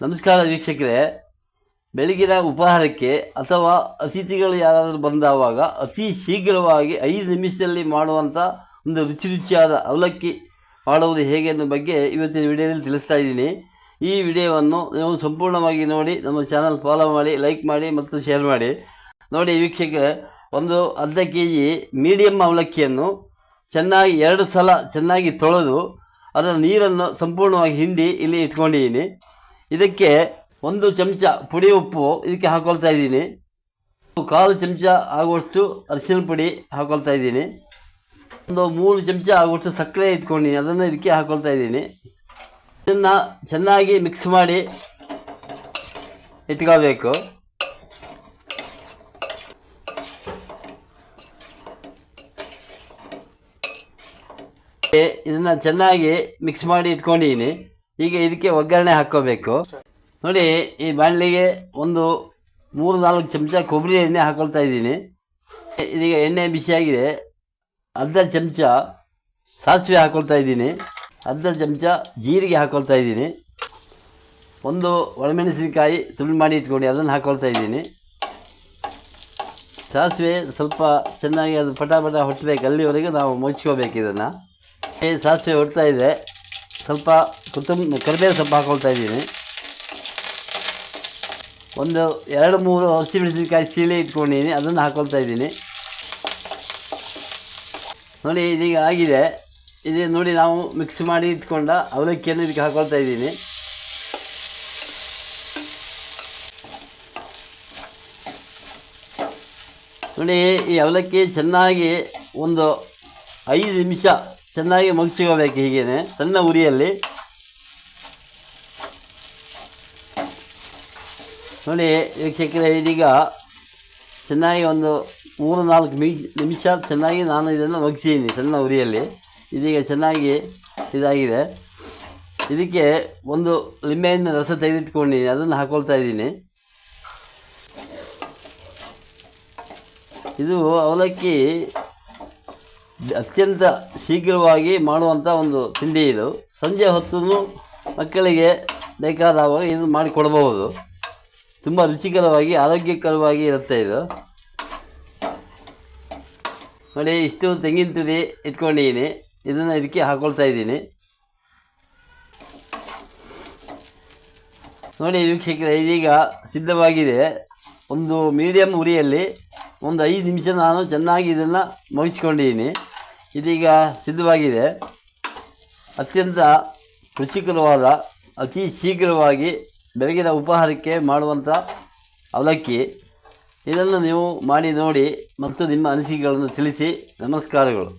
ನಮಸ್ಕಾರ ವೀಕ್ಷಕರೇ, ಬೆಳಗಿನ ಉಪಹಾರಕ್ಕೆ ಅಥವಾ ಅತಿಥಿಗಳು ಯಾರಾದರೂ ಬಂದಾವಾಗ ಅತಿ ಶೀಘ್ರವಾಗಿ 5 ನಿಮಿಷದಲ್ಲಿ ಮಾಡುವಂಥ ಒಂದು ರುಚಿಯಾದ ಅವಲಕ್ಕಿ ಮಾಡುವುದು ಹೇಗೆ ಅನ್ನೋ ಬಗ್ಗೆ ಇವತ್ತಿನ ವಿಡಿಯೋದಲ್ಲಿ ತಿಳಿಸ್ತಾ ಇದ್ದೀನಿ. ಈ ವಿಡಿಯೋವನ್ನು ನೀವು ಸಂಪೂರ್ಣವಾಗಿ ನೋಡಿ, ನಮ್ಮ ಚಾನಲ್ ಫಾಲೋ ಮಾಡಿ, ಲೈಕ್ ಮಾಡಿ ಮತ್ತು ಶೇರ್ ಮಾಡಿ. ನೋಡಿ ವೀಕ್ಷಕರೇ, ಒಂದು ಅರ್ಧ kg ಮೀಡಿಯಮ್ ಅವಲಕ್ಕಿಯನ್ನು ಚೆನ್ನಾಗಿ 2 ಸಲ ಚೆನ್ನಾಗಿ ತೊಳೆದು ಅದರ ನೀರನ್ನು ಸಂಪೂರ್ಣವಾಗಿ ಹಿಂಡಿ ಇಲ್ಲಿ ಇಟ್ಕೊಂಡಿದ್ದೀನಿ. ಇದಕ್ಕೆ 1 ಚಮಚ ಪುಡಿ ಉಪ್ಪು ಇದಕ್ಕೆ ಹಾಕೊಳ್ತಾ ಇದ್ದೀನಿ. 1/4 ಚಮಚ ಆಗುವಷ್ಟು ಅರಿಶಿನ ಪುಡಿ ಹಾಕೊಳ್ತಾ ಇದ್ದೀನಿ. 3 ಚಮಚ ಆಗುವಷ್ಟು ಸಕ್ಕರೆ ಇಟ್ಕೊಂಡಿದ್ದೀನಿ, ಅದನ್ನು ಇದಕ್ಕೆ ಹಾಕೊಳ್ತಾ ಇದ್ದೀನಿ. ಇದನ್ನು ಚೆನ್ನಾಗಿ ಮಿಕ್ಸ್ ಮಾಡಿ ಇಟ್ಕೋಬೇಕು. ಇದನ್ನು ಚೆನ್ನಾಗಿ ಮಿಕ್ಸ್ ಮಾಡಿ ಇಟ್ಕೊಂಡಿದ್ದೀನಿ. ಈಗ ಇದಕ್ಕೆ ಒಗ್ಗರಣೆ ಹಾಕ್ಕೋಬೇಕು. ನೋಡಿ, ಈ ಬಾಣಲಿಗೆ 3-4 ಚಮಚ ಕೊಬ್ಬರಿ ಎಣ್ಣೆ ಹಾಕೊಳ್ತಾ ಇದ್ದೀನಿ. ಇದೀಗ ಎಣ್ಣೆ ಬಿಸಿಯಾಗಿದೆ. ಅರ್ಧ ಚಮಚ ಸಾಸಿವೆ ಹಾಕ್ಕೊಳ್ತಾ ಇದ್ದೀನಿ. ಅರ್ಧ ಚಮಚ ಜೀರಿಗೆ ಹಾಕ್ಕೊಳ್ತಾ ಇದ್ದೀನಿ. 1 ಒಣಮೆಣಸಿನಕಾಯಿ ತುಂಡು ಮಾಡಿ ಇಟ್ಕೊಂಡು ಅದನ್ನು ಹಾಕ್ಕೊಳ್ತಾ ಇದ್ದೀನಿ. ಸಾಸಿವೆ ಸ್ವಲ್ಪ ಚೆನ್ನಾಗಿ ಅದು ಪಟ ಹೊಟ್ಟಬೇಕು, ಅಲ್ಲಿವರೆಗೆ ನಾವು ಮುಚ್ಕೋಬೇಕು. ಇದನ್ನು ಸಾಸಿವೆ ಹೊಡ್ತಾ ಇದೆ. ಸ್ವಲ್ಪ ಕರಿಬೇವು ಸೊಪ್ಪು ಹಾಕ್ಕೊಳ್ತಾ ಇದ್ದೀನಿ. 2-3 ಹಸಿಮೆಣಸಿನಕಾಯಿ ಸೀಳಿ ಇಟ್ಕೊಂಡಿದ್ದೀನಿ, ಅದನ್ನು ಹಾಕ್ಕೊಳ್ತಾ ಇದ್ದೀನಿ. ನೋಡಿ, ಇದೀಗ ಆಗಿದೆ. ಇದು ನೋಡಿ, ನಾವು ಮಿಕ್ಸ್ ಮಾಡಿ ಇಟ್ಕೊಂಡ ಅವಲಕ್ಕಿಯನ್ನು ಇದಕ್ಕೆ ಹಾಕ್ಕೊಳ್ತಾ ಇದ್ದೀನಿ. ನೋಡಿ, ಈ ಅವಲಕ್ಕಿ ಚೆನ್ನಾಗಿ 5 ನಿಮಿಷ ಚೆನ್ನಾಗಿ ಮಗ್ಚಿಕೋಬೇಕು. ಹೀಗೇನೆ ಸಣ್ಣ ಉರಿಯಲ್ಲಿ. ನೋಡಿ ವೀಕ್ಷಕರೇ, ಇದೀಗ ಚೆನ್ನಾಗಿ 3-4 ನಿಮಿಷ ಚೆನ್ನಾಗಿ ನಾನು ಇದನ್ನು ಮಗ್ಸಿದ್ದೀನಿ ಸಣ್ಣ ಉರಿಯಲ್ಲಿ. ಇದೀಗ ಚೆನ್ನಾಗಿ ಇದಾಗಿದೆ. ಇದಕ್ಕೆ 1 ಲಿಂಬೆಹಣ್ಣಿನ ರಸ ತೆಗೆದಿಟ್ಕೊಂಡಿದ್ದೀನಿ, ಅದನ್ನು ಹಾಕ್ಕೊಳ್ತಾ ಇದ್ದೀನಿ. ಇದು ಅವಲಕ್ಕಿ ಅತ್ಯಂತ ಶೀಘ್ರವಾಗಿ ಮಾಡುವಂಥ ಒಂದು ತಿಂಡಿ. ಇದು ಸಂಜೆ ಹೊತ್ತು ಮಕ್ಕಳಿಗೆ ಬೇಕಾದವಾಗ ಇದು ಮಾಡಿಕೊಡ್ಬಹುದು. ತುಂಬ ರುಚಿಕರವಾಗಿ ಆರೋಗ್ಯಕರವಾಗಿ ಇರುತ್ತೆ ಇದು. ನೋಡಿ, ಇಷ್ಟು ತೆಂಗಿನ ತುರಿ ಇಟ್ಕೊಂಡಿದ್ದೀನಿ, ಇದನ್ನು ಇದಕ್ಕೆ ಹಾಕ್ಕೊಳ್ತಾ ಇದ್ದೀನಿ. ನೋಡಿ ವೀಕ್ಷಕರೇ, ಇದೀಗ ಸಿದ್ಧವಾಗಿದೆ. ಒಂದು ಮೀಡಿಯಮ್ ಉರಿಯಲ್ಲಿ 5 ನಿಮಿಷ ನಾನು ಚೆನ್ನಾಗಿ ಇದನ್ನು ಮುಗಿಸ್ಕೊಂಡಿದ್ದೀನಿ. ಇದೀಗ ಸಿದ್ಧವಾಗಿದೆ. ಅತ್ಯಂತ ರುಚಿಕರವಾದ, ಅತಿ ಶೀಘ್ರವಾಗಿ ಬೆಳಗಿನ ಉಪಹಾರಕ್ಕೆ ಮಾಡುವಂಥ ಅವಲಕ್ಕಿ. ಇದನ್ನು ನೀವು ಮಾಡಿ ನೋಡಿ ಮತ್ತು ನಿಮ್ಮ ಅನಿಸಿಕೆಗಳನ್ನು ತಿಳಿಸಿ. ನಮಸ್ಕಾರಗಳು.